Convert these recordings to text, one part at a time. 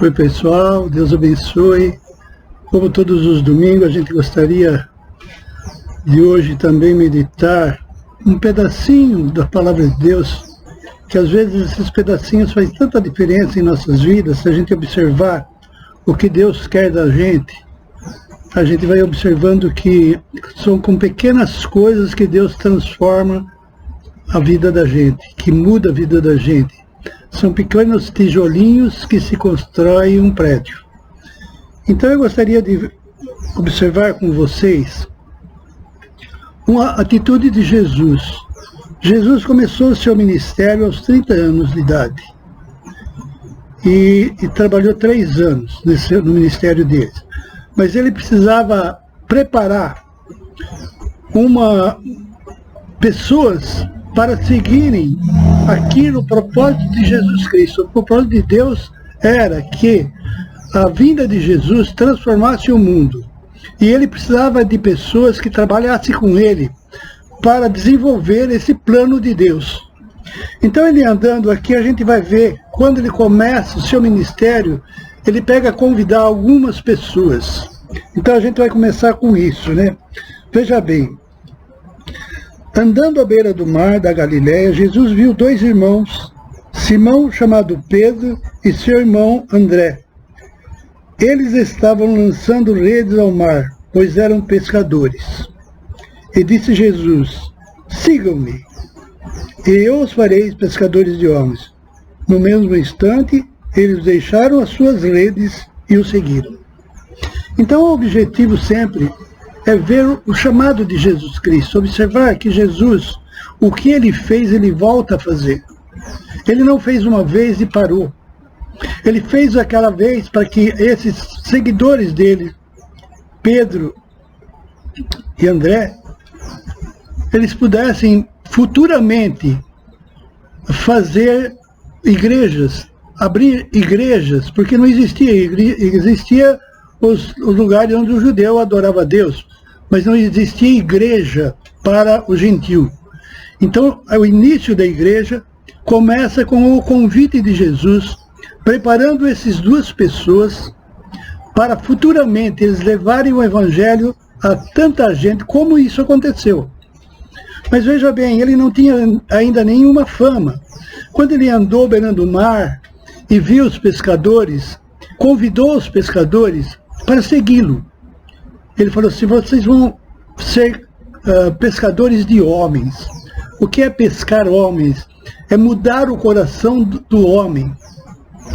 Oi pessoal, Deus abençoe. Como todos os domingos, a gente gostaria de hoje também meditar um pedacinho da Palavra de Deus, que às vezes esses pedacinhos fazem tanta diferença em nossas vidas. Se a gente observar o que Deus quer da gente, a gente vai observando que são com pequenas coisas que Deus transforma a vida da gente, que muda a vida da gente. São pequenos tijolinhos que se constroem um prédio. Então eu gostaria de observar com vocês uma atitude de Jesus. Jesus começou o seu ministério aos 30 anos de idade. E trabalhou 3 anos no ministério dele. Mas ele precisava preparar pessoas para seguirem aquilo, o propósito de Jesus Cristo. O propósito de Deus era que a vinda de Jesus transformasse o mundo. E ele precisava de pessoas que trabalhassem com ele para desenvolver esse plano de Deus. Então ele andando aqui, a gente vai ver, quando ele começa o seu ministério, ele pega a convidar algumas pessoas. Então a gente vai começar com isso, né? Veja bem. Andando à beira do mar da Galileia, Jesus viu 2 irmãos, Simão, chamado Pedro, e seu irmão André. Eles estavam lançando redes ao mar, pois eram pescadores. E disse Jesus: sigam-me, e eu os farei pescadores de homens. No mesmo instante, eles deixaram as suas redes e o seguiram. Então o objetivo sempre é ver o chamado de Jesus Cristo, observar que Jesus, o que ele fez, ele volta a fazer. Ele não fez uma vez e parou. Ele fez aquela vez para que esses seguidores dele, Pedro e André, eles pudessem futuramente fazer igrejas, abrir igrejas, porque não existia igreja, existia os lugares onde o judeu adorava a Deus, mas não existia igreja para o gentil. Então, o início da igreja começa com o convite de Jesus, preparando essas 2 pessoas para futuramente eles levarem o evangelho a tanta gente, como isso aconteceu. Mas veja bem, ele não tinha ainda nenhuma fama. Quando ele andou beirando o mar e viu os pescadores, convidou os pescadores para segui-lo. Ele falou assim: vocês vão ser pescadores de homens. O que é pescar homens? É mudar o coração do homem.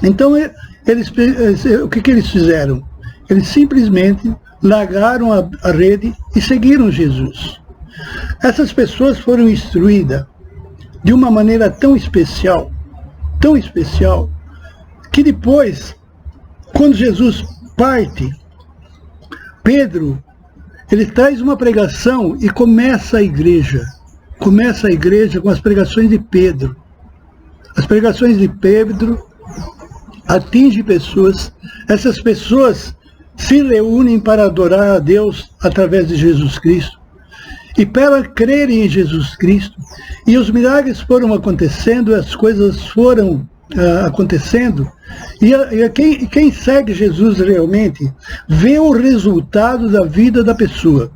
Então, o que eles fizeram? Eles simplesmente largaram a rede e seguiram Jesus. Essas pessoas foram instruídas de uma maneira tão especial, que depois, quando Jesus parte, Pedro, ele traz uma pregação e começa a igreja com as pregações de Pedro. As pregações de Pedro atingem pessoas, essas pessoas se reúnem para adorar a Deus através de Jesus Cristo, e para crerem em Jesus Cristo, e os milagres foram acontecendo, as coisas foram acontecendo, e quem segue Jesus realmente vê o resultado da vida da pessoa.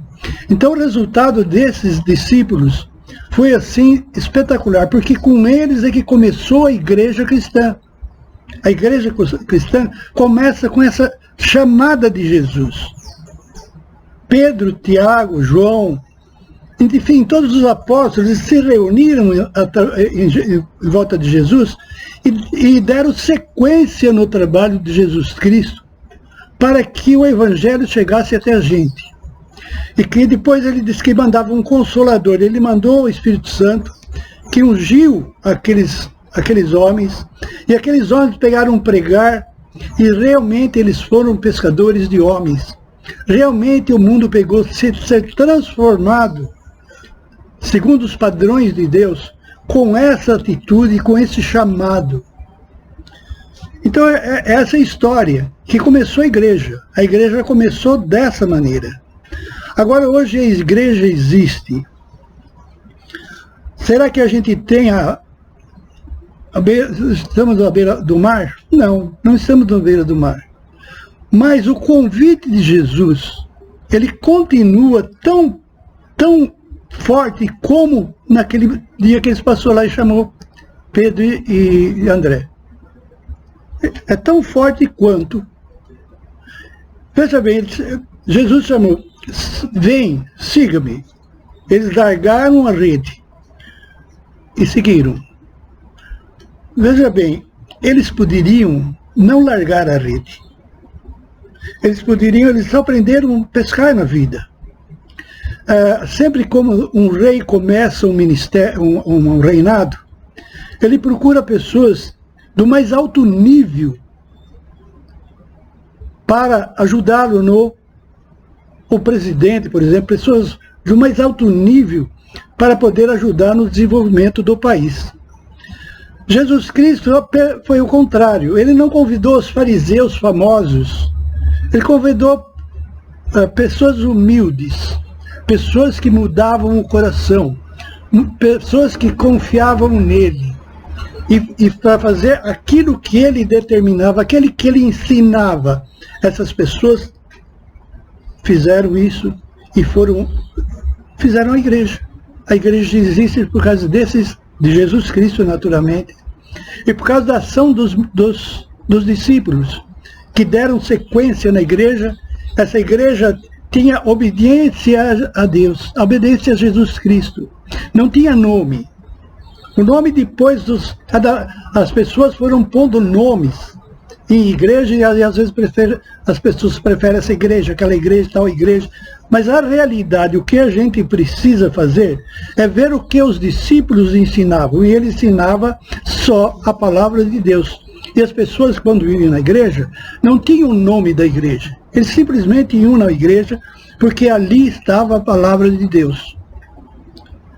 Então o resultado desses discípulos foi assim espetacular, porque com eles é que começou a igreja cristã. A igreja cristã começa com essa chamada de Jesus. Pedro, Tiago, João, enfim, todos os apóstolos se reuniram em volta de Jesus e deram sequência no trabalho de Jesus Cristo para que o evangelho chegasse até a gente. E que depois ele disse que mandava um consolador. Ele mandou o Espírito Santo, que ungiu aqueles homens, e aqueles homens pegaram pregar, e realmente eles foram pescadores de homens. Realmente o mundo pegou ser transformado, segundo os padrões de Deus, com essa atitude, com esse chamado. Então é essa história que começou a igreja. A igreja começou dessa maneira. Agora hoje a igreja existe. Será que a gente tem Estamos à beira do mar? Não, não estamos à beira do mar. Mas o convite de Jesus, ele continua tão forte como naquele dia que ele passou lá e chamou Pedro e André. É tão forte quanto. Veja bem, Jesus chamou, vem, siga-me. Eles largaram a rede e seguiram. Veja bem, eles poderiam não largar a rede. Eles só aprenderam a pescar na vida. Sempre como um rei começa um ministério, um reinado, ele procura pessoas do mais alto nível para ajudá-lo o presidente, por exemplo, pessoas do mais alto nível para poder ajudar no desenvolvimento do país. Jesus Cristo foi o contrário. Ele não convidou os fariseus famosos. Ele convidou pessoas humildes, pessoas que mudavam o coração, pessoas que confiavam nele. E para fazer aquilo que ele determinava, aquele que ele ensinava, essas pessoas fizeram isso e fizeram a igreja. A igreja existe por causa de Jesus Cristo, naturalmente, e por causa da ação dos discípulos, que deram sequência na igreja. Essa igreja tinha obediência a Deus, obediência a Jesus Cristo. Não tinha nome. O nome depois as pessoas foram pondo nomes em igreja, e às vezes as pessoas preferem essa igreja, aquela igreja, tal igreja. Mas a realidade, o que a gente precisa fazer é ver o que os discípulos ensinavam. E ele ensinava só a palavra de Deus. E as pessoas, quando iam na igreja, não tinham o nome da igreja. Eles simplesmente iam na igreja porque ali estava a palavra de Deus.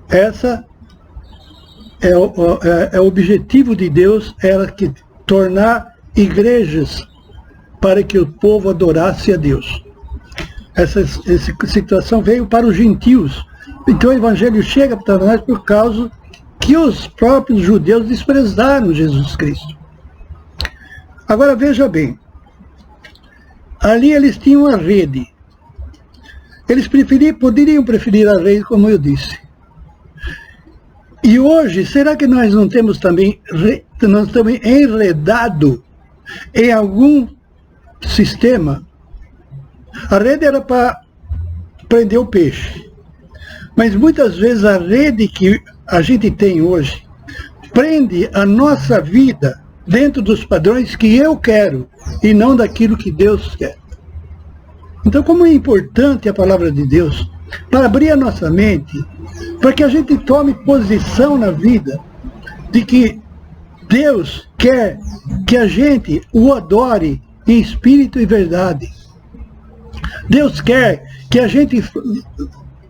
Essa é o objetivo de Deus, era que tornar igrejas para que o povo adorasse a Deus. Essa situação veio para os gentios. Então o evangelho chega para nós por causa que os próprios judeus desprezaram Jesus Cristo. Agora veja bem, ali eles tinham a rede. Eles poderiam preferir a rede, como eu disse. E hoje, será que nós não temos também, nós estamos enredados em algum sistema? A rede era para prender o peixe. Mas muitas vezes a rede que a gente tem hoje prende a nossa vida dentro dos padrões que eu quero e não daquilo que Deus quer. Então, como é importante a palavra de Deus para abrir a nossa mente, para que a gente tome posição na vida de que Deus quer que a gente o adore em espírito e verdade. Deus quer que a gente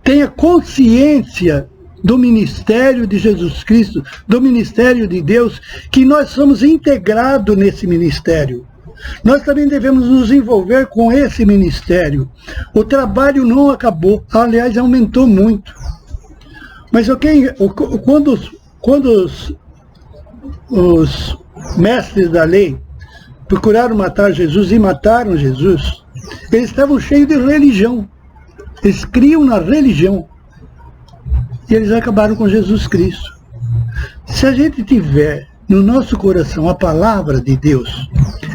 tenha consciência do ministério de Jesus Cristo, do ministério de Deus, que nós somos integrados nesse ministério. Nós também devemos nos envolver com esse ministério. O trabalho não acabou, aliás, aumentou muito. Mas quando os mestres da lei procuraram matar Jesus e mataram Jesus, eles estavam cheios de religião. Eles criam na religião. E eles acabaram com Jesus Cristo. Se a gente tiver no nosso coração a palavra de Deus,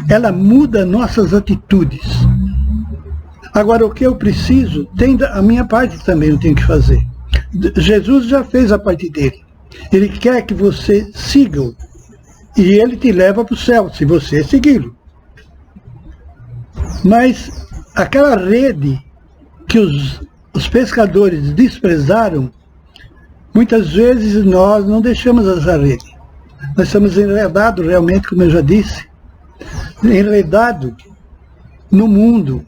ela muda nossas atitudes. Agora, o que eu preciso, a minha parte também eu tenho que fazer. Jesus já fez a parte dele. Ele quer que você siga-o. E ele te leva para o céu, se você segui-lo. Mas aquela rede que os pescadores desprezaram, muitas vezes nós não deixamos essa rede. Nós estamos enredados realmente, como eu já disse, enredados no mundo,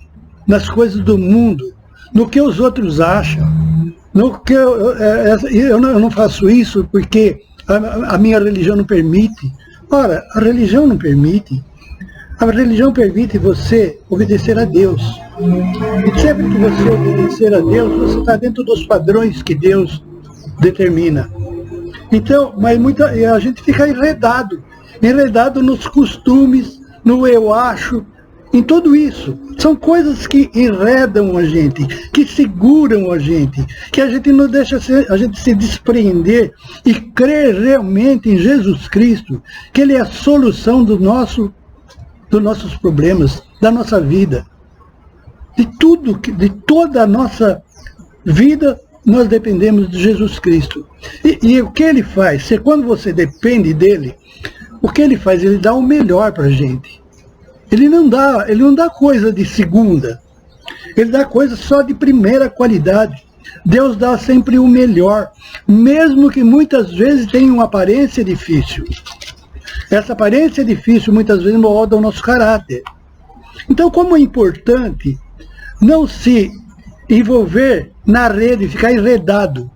nas coisas do mundo, no que os outros acham. No que eu não faço isso porque a minha religião não permite. Ora, a religião não permite. A religião permite você obedecer a Deus. E sempre que você obedecer a Deus, você está dentro dos padrões que Deus determina. Então, mas a gente fica enredado enredado nos costumes, no eu acho, em tudo isso. São coisas que enredam a gente, que seguram a gente, que a gente não deixa a gente se despreender e crer realmente em Jesus Cristo, que Ele é a solução dos nossos problemas, da nossa vida. De tudo, de toda a nossa vida, nós dependemos de Jesus Cristo. E o que Ele faz? Quando você depende dEle, o que Ele faz? Ele dá o melhor para a gente. Ele não dá coisa de segunda. Ele dá coisa só de primeira qualidade. Deus dá sempre o melhor, mesmo que muitas vezes tenha uma aparência difícil. Essa aparência difícil muitas vezes molda o nosso caráter. Então, como é importante não se envolver na rede, ficar enredado.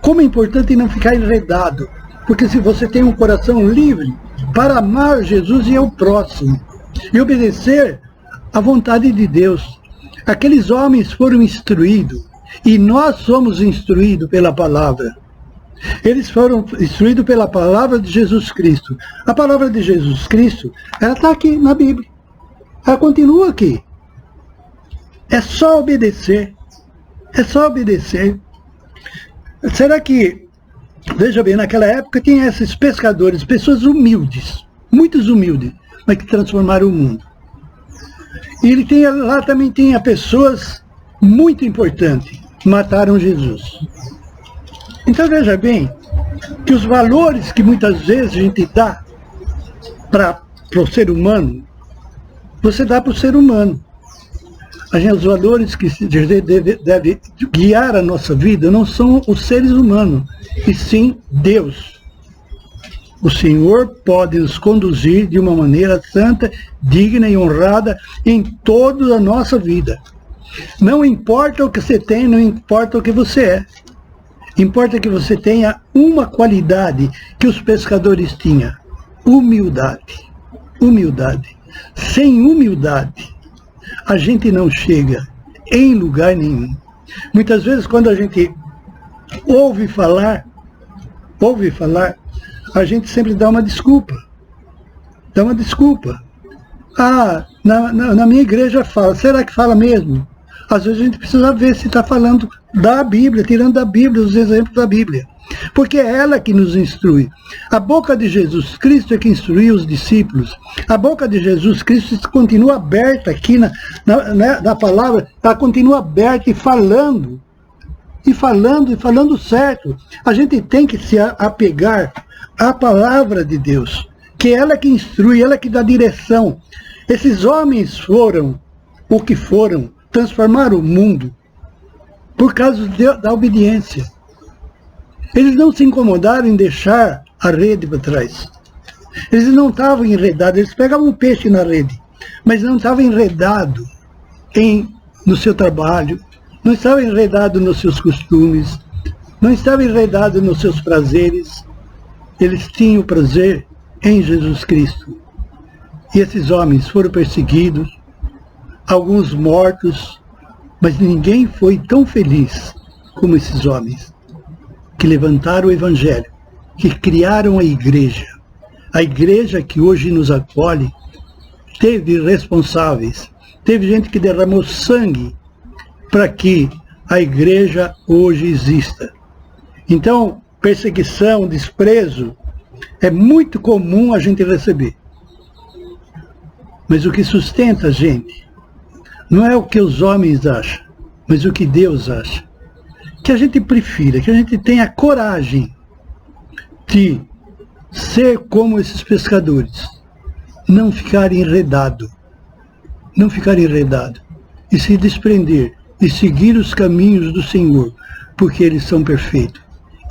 Como é importante não ficar enredado. Porque se você tem um coração livre para amar Jesus e o próximo, e obedecer à vontade de Deus. Aqueles homens foram instruídos, e nós somos instruídos pela palavra. Eles foram instruídos pela palavra de Jesus Cristo. A palavra de Jesus Cristo, ela está aqui na Bíblia. Ela continua aqui. É só obedecer. É só obedecer. Será que, veja bem, naquela época tinha esses pescadores, pessoas humildes, muitos humildes, mas que transformaram o mundo. E lá também tinha pessoas muito importantes, mataram Jesus. Então veja bem, que os valores que muitas vezes a gente dá para o ser humano, você dá para o ser humano. Os valores que deve guiar a nossa vida não são os seres humanos, e sim Deus. O Senhor pode nos conduzir de uma maneira santa, digna e honrada em toda a nossa vida. Não importa o que você tem, não importa o que você é. Importa que você tenha uma qualidade que os pescadores tinham: humildade. Humildade. Sem humildade, a gente não chega em lugar nenhum. Muitas vezes, quando a gente ouve falar, a gente sempre dá uma desculpa. Dá uma desculpa. Ah, na minha igreja fala. Será que fala mesmo? Às vezes a gente precisa ver se está falando da Bíblia, tirando da Bíblia os exemplos da Bíblia. Porque é ela que nos instrui. A boca de Jesus Cristo é que instruiu os discípulos. A boca de Jesus Cristo continua aberta aqui na palavra, ela continua aberta e falando. E falando certo. A gente tem que se apegar à palavra de Deus, que é ela que instrui, ela que dá direção. Esses homens foram o que foram, transformaram o mundo por causa da obediência. Eles não se incomodaram em deixar a rede para trás. Eles não estavam enredados, eles pegavam o peixe na rede, mas não estavam enredados no seu trabalho, não estavam enredados nos seus costumes, não estavam enredados nos seus prazeres. Eles tinham o prazer em Jesus Cristo. E esses homens foram perseguidos, alguns mortos, mas ninguém foi tão feliz como esses homens, que levantaram o Evangelho, que criaram a igreja. A igreja que hoje nos acolhe, teve responsáveis, teve gente que derramou sangue para que a igreja hoje exista. Então, perseguição, desprezo, é muito comum a gente receber. Mas o que sustenta a gente não é o que os homens acham, mas o que Deus acha. Que a gente prefira, que a gente tenha coragem de ser como esses pescadores, não ficar enredado, e se desprender e seguir os caminhos do Senhor, porque eles são perfeitos.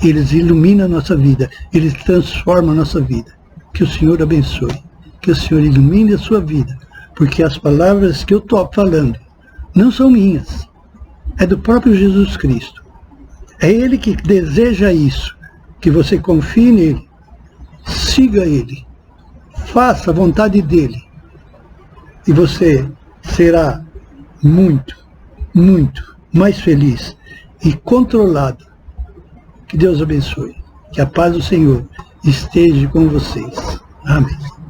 Eles iluminam a nossa vida, eles transformam a nossa vida. Que o Senhor abençoe, que o Senhor ilumine a sua vida, porque as palavras que eu estou falando não são minhas, é do próprio Jesus Cristo. É Ele que deseja isso, que você confie nele, siga Ele, faça a vontade dEle, e você será muito, muito mais feliz e controlado. Que Deus abençoe, que a paz do Senhor esteja com vocês. Amém.